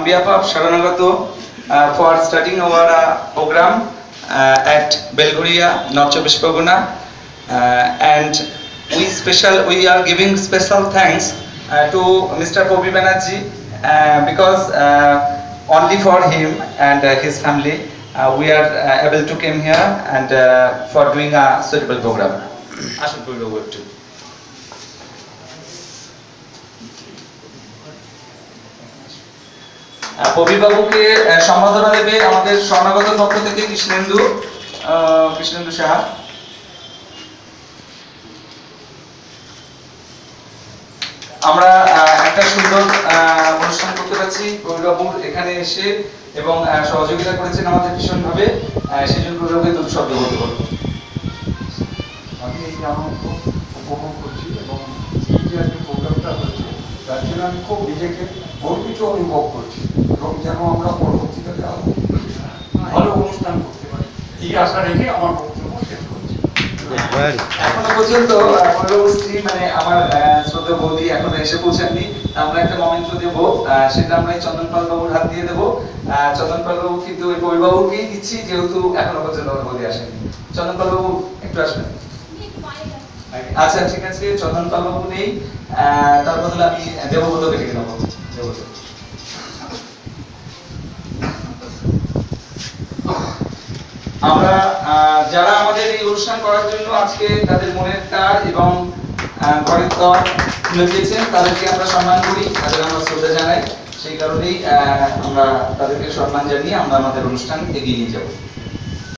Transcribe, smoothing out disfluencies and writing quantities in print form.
behalf of Sharanagato for starting our program at Belghoria, North Chব্বিশ Pargona, and we are giving special thanks to Mr. Pobi Banerjee because only for him and his family we are able to come here and for doing a suitable program. Ashun Pobi Babu একটু পবি বাবুকে সম্মাননা দেবে আমাদের স্বর্ণাগত পক্ষ থেকে কৃষ্ণেন্দু সাহা। আমরা একটা সুন্দর অনুষ্ঠান করতে পারছি পবি বাবুর এখানে এসে এবং সহযোগিতা করেছেন আমাদের ভীষণভাবে, সেই জন্য পবি বাবুকে দুটো শব্দ বলতে বলবো। আমি এই আনন্দ উপভোগ করছি এবং এই যে আজকে প্রোগ্রামটা হচ্ছে তার জন্য আমি খুব নিজেকে গর্বিত অনুভব করছি এবং যেন আমরা পরবর্তীকালে আরো ভালো অনুষ্ঠান করতে পারি এই আশা রেখে আমার বক্তব্য শেষ করছি। এখনো পর্যন্ত স্ত্রী মানে আমার শ্রদ্ধেয় বৌদি এখনো এসে পৌঁছাননি, আমরা একটা মমেন্ট দেব, সেটা আমরা চন্দন পাল বাবুর হাত দিয়ে দেবো। চন্দন পাল বাবু কিন্তু ওই পবি বাবুকেই দিচ্ছি যেহেতু এখনো পর্যন্ত আমার বৌদি আসেনি। চন্দন পাল বাবু একটু আসবেন। আচ্ছা ঠিক আছে, চন্দন পাল বাবু নেই, তার বদলে আমি দেবব্রতকে ডেকে নেবো। আমরা যারা আমাদের এই অনুষ্ঠান করার জন্য আজকে তাদের মনের তার এবং ঘরের তর খুলে দিয়েছেন তাদেরকে আমরা সম্মান করি, তাদের আমরা শ্রদ্ধা জানাই, সেই কারণেই আমরা তাদেরকে সম্মান জানিয়ে আমরা আমাদের অনুষ্ঠান এগিয়ে নিয়ে যাব।